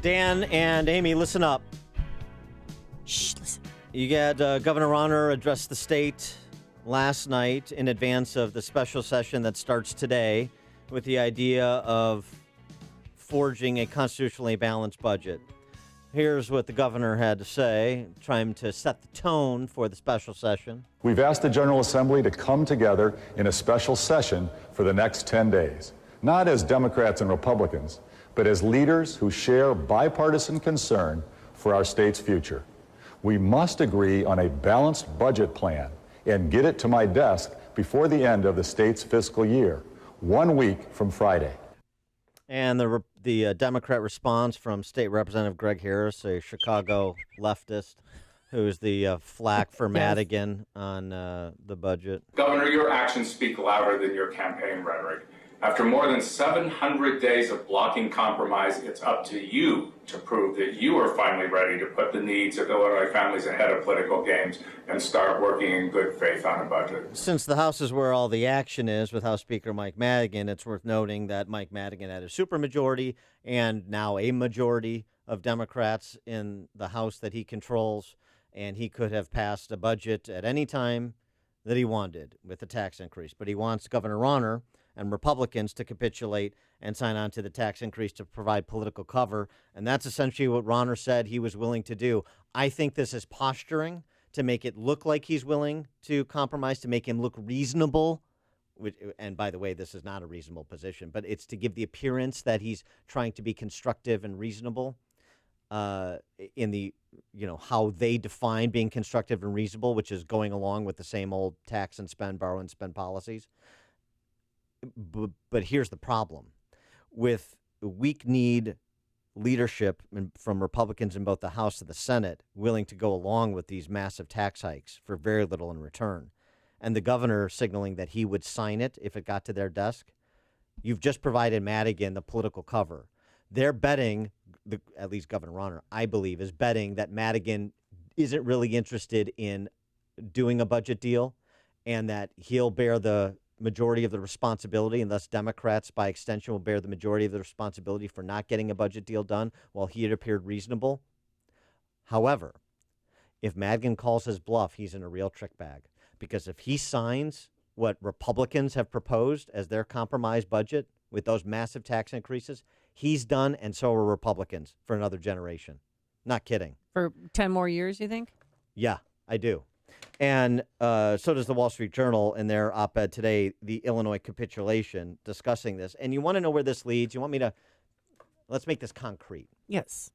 Dan and Amy, listen up. Shh, listen. You had Governor Rauner address the state last night in advance of the special session that starts today with the idea of forging a constitutionally balanced budget. Here's what the governor had to say, trying to set the tone for the special session. We've asked the General Assembly to come together in a special session for the next 10 days, not as Democrats and Republicans, but as leaders who share bipartisan concern for our state's future. We must agree on a balanced budget plan and get it to my desk before the end of the state's fiscal year, 1 week from Friday. And the Democrat response from State Representative Greg Harris, a Chicago leftist, who's the flack for Madigan on the budget. Governor, your actions speak louder than your campaign rhetoric. After more than 700 days of blocking compromise, it's up to you to prove that you are finally ready to put the needs of Illinois families ahead of political games and start working in good faith on a budget. Since the House is where all the action is with House Speaker Mike Madigan, it's worth noting that Mike Madigan had a supermajority and now a majority of Democrats in the House that he controls, and he could have passed a budget at any time that he wanted with a tax increase. But he wants Governor Rauner and Republicans to capitulate and sign on to the tax increase to provide political cover. And that's essentially what Rauner said he was willing to do. I think this is posturing to make it look like he's willing to compromise, to make him look reasonable. And by the way, this is not a reasonable position, but it's to give the appearance that he's trying to be constructive and reasonable in the, how they define being constructive and reasonable, which is going along with the same old tax and spend, borrow and spend policies. But here's the problem. With weak-kneed leadership from Republicans in both the House and the Senate willing to go along with these massive tax hikes for very little in return, and the governor signaling that he would sign it if it got to their desk, you've just provided Madigan the political cover. They're betting, at least Governor Rauner, I believe, is betting that Madigan isn't really interested in doing a budget deal and that he'll bear the majority of the responsibility, and thus Democrats, by extension, will bear the majority of the responsibility for not getting a budget deal done while he had appeared reasonable. However, if Madigan calls his bluff, he's in a real trick bag, because if he signs what Republicans have proposed as their compromise budget with those massive tax increases, he's done, and so are Republicans for another generation. Not kidding. For 10 more years, you think? Yeah, I do. And so does the Wall Street Journal in their op-ed today, the Illinois capitulation, discussing this. And you want to know where this leads? You want me to – let's make this concrete. Yes.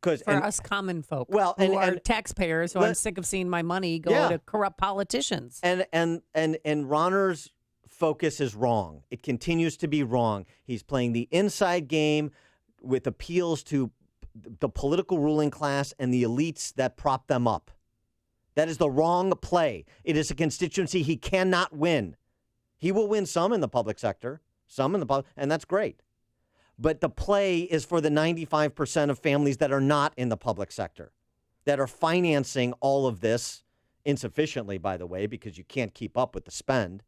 For us common folk who are taxpayers who I'm sick of seeing my money go to corrupt politicians. And Rauner's focus is wrong. It continues to be wrong. He's playing the inside game with appeals to the political ruling class and the elites that prop them up. That is the wrong play. It is a constituency he cannot win. He will win some in the public sector, and that's great. But the play is for the 95% of families that are not in the public sector, that are financing all of this insufficiently, by the way, because you can't keep up with the spend,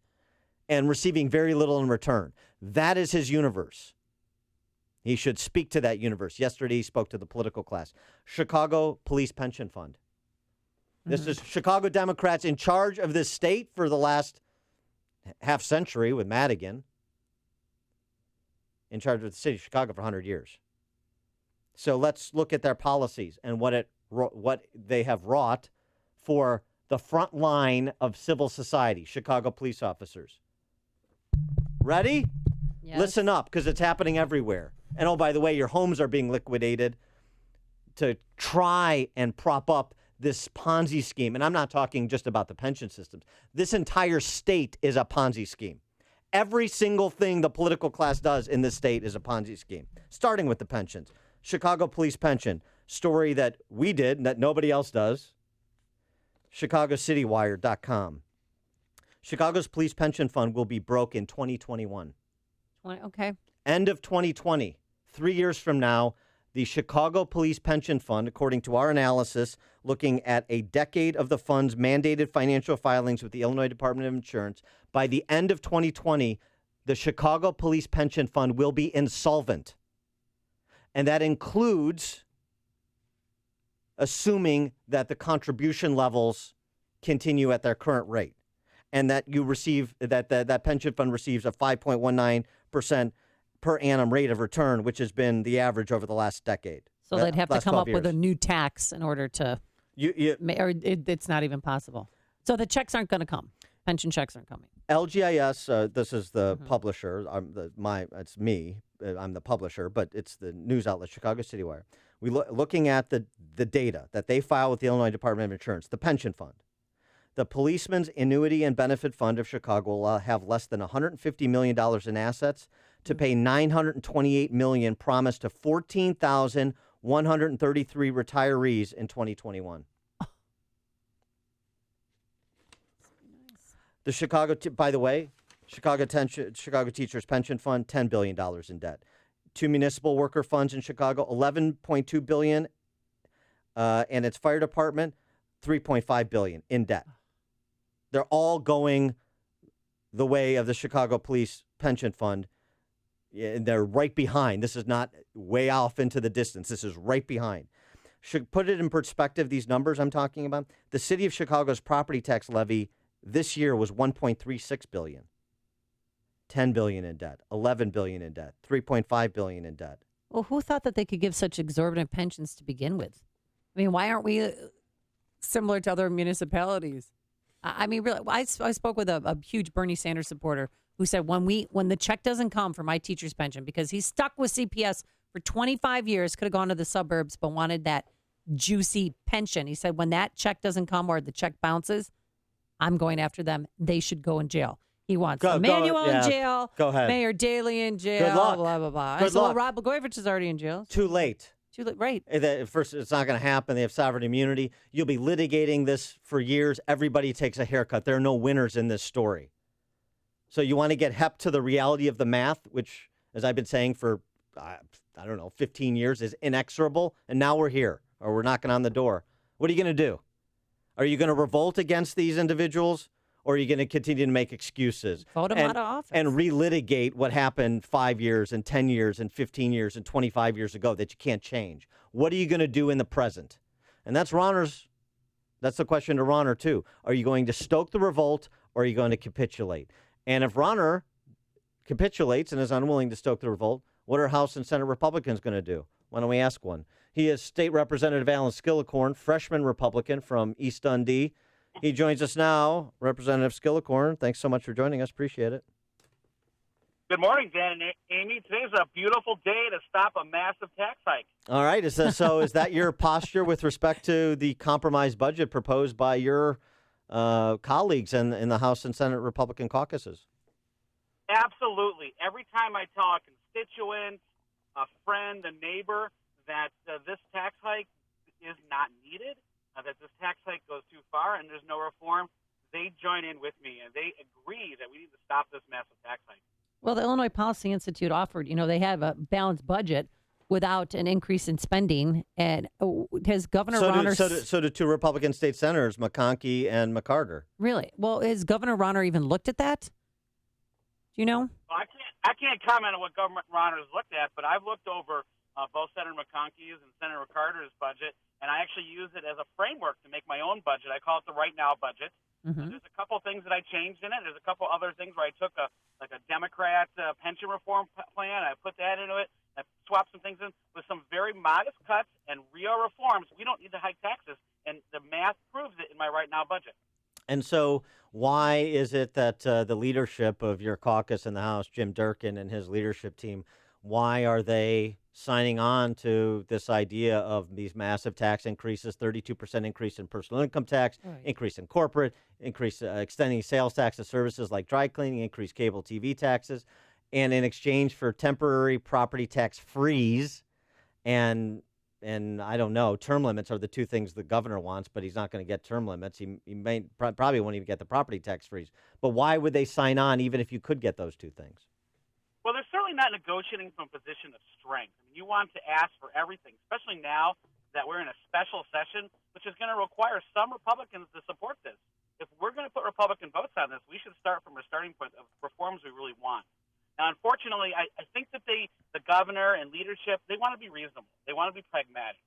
and receiving very little in return. That is his universe. He should speak to that universe. Yesterday, he spoke to the political class. Chicago Police Pension Fund. This is Chicago Democrats in charge of this state for the last half century with Madigan, in charge of the city of Chicago for 100 years. So let's look at their policies and what they have wrought for the front line of civil society, Chicago police officers. Ready? Yes. Listen up, because it's happening everywhere. And, oh, by the way, your homes are being liquidated to try and prop up this Ponzi scheme. And I'm not talking just about the pension systems. This entire state is a Ponzi scheme. Every single thing the political class does in this state is a Ponzi scheme, starting with the pensions. Chicago Police Pension, story that we did, that nobody else does. ChicagoCityWire.com. Chicago's Police Pension Fund will be broke in 2021. Okay. End of 2020. 3 years from now, the Chicago Police Pension Fund, according to our analysis, looking at a decade of the fund's mandated financial filings with the Illinois Department of Insurance, by the end of 2020, the Chicago Police Pension Fund will be insolvent. And that includes assuming that the contribution levels continue at their current rate, and that you receive that pension fund receives a 5.19% per annum rate of return, which has been the average over the last decade. So they'd have to come up with a years. new tax in order to, it's not even possible. So the checks aren't going to come. Pension checks aren't coming. LGIS, this is the publisher. It's me. I'm the publisher, but it's the news outlet, Chicago City Wire. Looking at the data that they file with the Illinois Department of Insurance, the pension fund. The Policeman's Annuity and Benefit Fund of Chicago will have less than $150 million in assets to pay $928 million promised to 14,133 retirees in 2021. The Chicago, by the way, Chicago Teachers Pension Fund, $10 billion in debt. Two municipal worker funds in Chicago, $11.2 billion, and its fire department, $3.5 billion in debt. They're all going the way of the Chicago Police Pension Fund. And they're right behind. This is not way off into the distance. This is right behind. Should put it in perspective, these numbers I'm talking about. The city of Chicago's property tax levy this year was $1.36 billion. $10 billion in debt, $11 billion in debt, $3.5 billion in debt. Well, who thought that they could give such exorbitant pensions to begin with? I mean, why aren't we similar to other municipalities? I mean, really, I spoke with a huge Bernie Sanders supporter who said when the check doesn't come for my teacher's pension, because he's stuck with CPS for 25 years, could have gone to the suburbs, but wanted that juicy pension. He said when that check doesn't come or the check bounces, I'm going after them. They should go in jail. He wants Emmanuel in jail. Go ahead. Mayor Daley in jail. Good luck. Blah, blah, blah. Good luck. Well, Rod Blagojevich is already in jail. Too late. Too late. Right. First, it's not going to happen. They have sovereign immunity. You'll be litigating this for years. Everybody takes a haircut. There are no winners in this story. So you want to get hep to the reality of the math, which, as I've been saying for, 15 years, is inexorable. And now we're here, or we're knocking on the door. What are you going to do? Are you going to revolt against these individuals, or are you going to continue to make excuses? Vote them out of office. And relitigate what happened 5 years and 10 years and 15 years and 25 years ago that you can't change? What are you going to do in the present? And that's the question to Ronner, too. Are you going to stoke the revolt, or are you going to capitulate? And if Ronner capitulates and is unwilling to stoke the revolt, what are House and Senate Republicans going to do? Why don't we ask one? He is State Representative Alan Skillicorn, freshman Republican from East Dundee. He joins us now, Representative Skillicorn. Thanks so much for joining us. Appreciate it. Good morning, Dan and Amy. Today's a beautiful day to stop a massive tax hike. All right. Is that your posture with respect to the compromise budget proposed by your colleagues in the House and Senate Republican caucuses? Absolutely. Every time I tell a constituent, a friend, a neighbor that this tax hike is not needed, that this tax hike goes too far and there's no reform, they join in with me and they agree that we need to stop this massive tax hike. Well, the Illinois Policy Institute offered, they have a balanced budget without an increase in spending. And has Governor Ronner... So do two Republican state senators, McConkey and McCarter. Really? Well, has Governor Ronner even looked at that? Do you know? Well, I can't comment on what Governor Ronner has looked at, but I've looked over both Senator McConkey's and Senator McCarter's budget, and I actually use it as a framework to make my own budget. I call it the Right Now budget. Mm-hmm. There's a couple things that I changed in it. There's a couple other things where I took a Democrat pension reform plan. I put that into it. I swapped some things in with some very modest cuts and real reforms. We don't need to hike taxes, and the math proves it in my Right Now budget. And so why is it that the leadership of your caucus in the House, Jim Durkin and his leadership team, why are they signing on to this idea of these massive tax increases, 32% increase in personal income tax, right, increase in corporate, increase extending sales tax to services like dry cleaning, increase cable TV taxes, and in exchange for temporary property tax freeze and I don't know, term limits are the two things the governor wants, but he's not going to get term limits. He may probably won't even get the property tax freeze. But why would they sign on even if you could get those two things? Well, they're certainly not negotiating from a position of strength. I mean, you want to ask for everything, especially now that we're in a special session, which is going to require some Republicans to support this. If we're going to put Republican votes on this, we should start from a starting point of reforms we really want. Now, unfortunately, I think that the the governor and leadership, they want to be reasonable. They want to be pragmatic.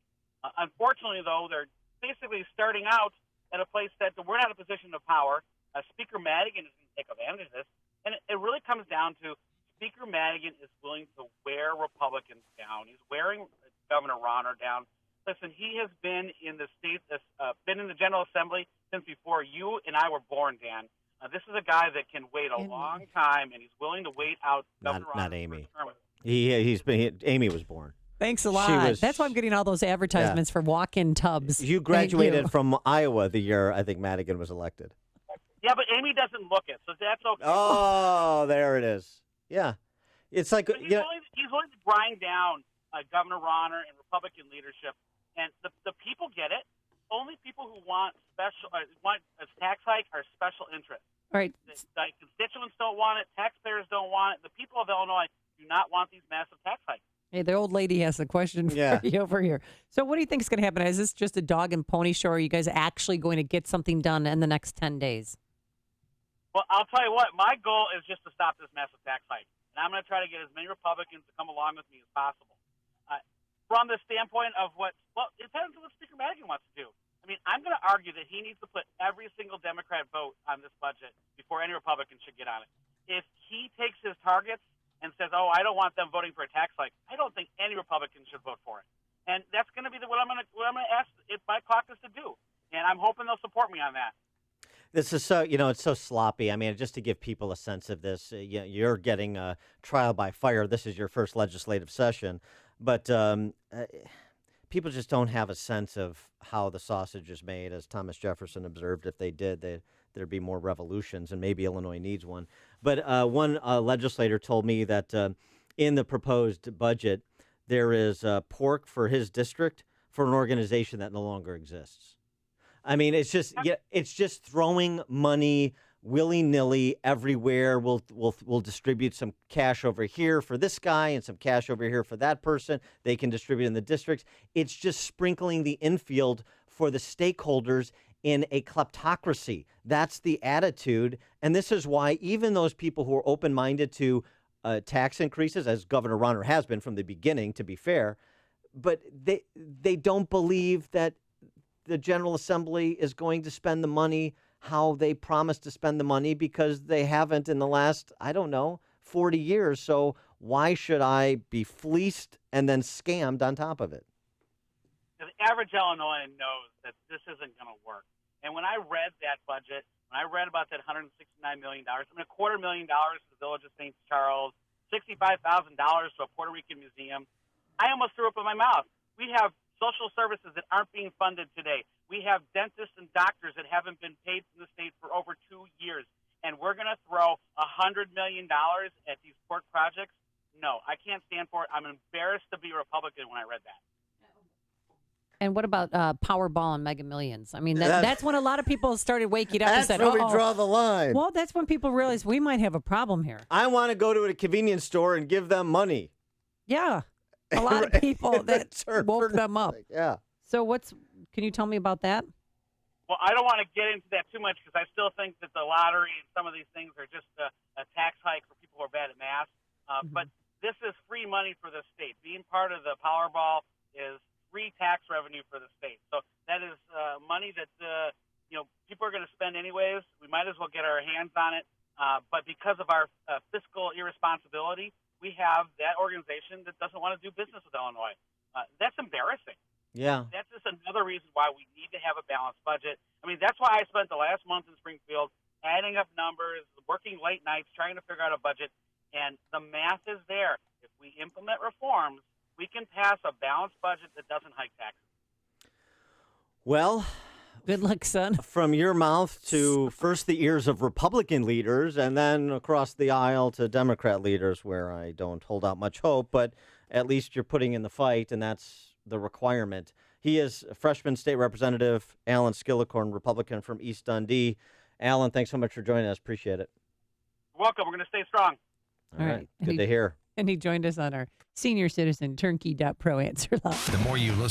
Unfortunately, though, they're basically starting out at a place that we're not in a position of power. Speaker Madigan is going to take advantage of this. And it really comes down to Speaker Madigan is willing to wear Republicans down. He's wearing Governor Rauner down. Listen, he has been in the state, been in the General Assembly since before you and I were born, Dan. This is a guy that can wait a long time, and he's willing to wait out Governor Rauner. Not Amy. Amy was born. Thanks a lot. That's why I'm getting all those advertisements for walk-in tubs. You graduated from Iowa the year I think Madigan was elected. Yeah, but Amy doesn't look it, so that's okay. Oh, there it is. Yeah. It's like he's willing to grind down Governor Rauner and Republican leadership, and the people get it. Only people who want want a tax hike are special interests. All right. The constituents don't want it. Taxpayers don't want it. The people of Illinois do not want these massive tax hikes. Hey, the old lady has a question for you over here. So what do you think is going to happen? Is this just a dog and pony show, or are you guys actually going to get something done in the next 10 days? Well, I'll tell you what. My goal is just to stop this massive tax hike. And I'm going to try to get as many Republicans to come along with me as possible. From the standpoint of it depends on what Speaker Madigan wants to do. I mean, I'm going to argue that he needs to put every single Democrat vote on this budget before any Republican should get on it. If he takes his targets and says, I don't want them voting for a tax hike, I don't think any Republican should vote for it. And that's going to be what I'm going to ask my caucus to do. And I'm hoping they'll support me on that. This is so, it's so sloppy. I mean, just to give people a sense of this, you're getting a trial by fire. This is your first legislative session. But people just don't have a sense of how the sausage is made. As Thomas Jefferson observed, if they did, there'd be more revolutions, and maybe Illinois needs one. But one legislator told me that in the proposed budget, there is pork for his district for an organization that no longer exists. I mean, it's just throwing money willy-nilly everywhere. We'll distribute some cash over here for this guy and some cash over here for that person. They can distribute in the districts. It's just sprinkling the infield for the stakeholders in a kleptocracy. That's the attitude. And this is why even those people who are open-minded to tax increases, as Governor Rauner has been from the beginning, to be fair, but they don't believe that the General Assembly is going to spend the money how they promised to spend the money, because they haven't in the last, 40 years. So why should I be fleeced and then scammed on top of it? The average Illinoisan knows that this isn't going to work. And when I read that budget, when I read about that $169 million, $250,000 to the Village of St. Charles, $65,000 to a Puerto Rican museum, I almost threw up in my mouth. We have social services that aren't being funded today. We have dentists and doctors that haven't been paid from the state for over 2 years. And we're going to throw $100 million at these pork projects? No, I can't stand for it. I'm embarrassed to be a Republican when I read that. And what about Powerball and Mega Millions? I mean, that's when a lot of people started waking up and said, that's where we draw the line. Well, that's when people realized we might have a problem here. I want to go to a convenience store and give them money. Yeah. A lot of people that woke them up. Yeah. So can you tell me about that? Well, I don't want to get into that too much because I still think that the lottery and some of these things are just a tax hike for people who are bad at math. But this is free money for the state. Being part of the Powerball is free tax revenue for the state. So that is money that people are going to spend anyways. We might as well get our hands on it. But because of our fiscal irresponsibility, we have that organization that doesn't want to do business with Illinois. That's embarrassing. Yeah. That's just another reason why we need to have a balanced budget. I mean, that's why I spent the last month in Springfield adding up numbers, working late nights, trying to figure out a budget, and the math is there. If we implement reforms, we can pass a balanced budget that doesn't hike taxes. Well, good luck, son. From your mouth to first the ears of Republican leaders and then across the aisle to Democrat leaders, where I don't hold out much hope, but at least you're putting in the fight, and that's the requirement. He is freshman state representative Alan Skillicorn, Republican from East Dundee. Alan, thanks so much for joining us. Appreciate it. You're welcome. We're going to stay strong. All right. Good to hear. And he joined us on our senior citizen turnkey.pro answer line. The more you listen.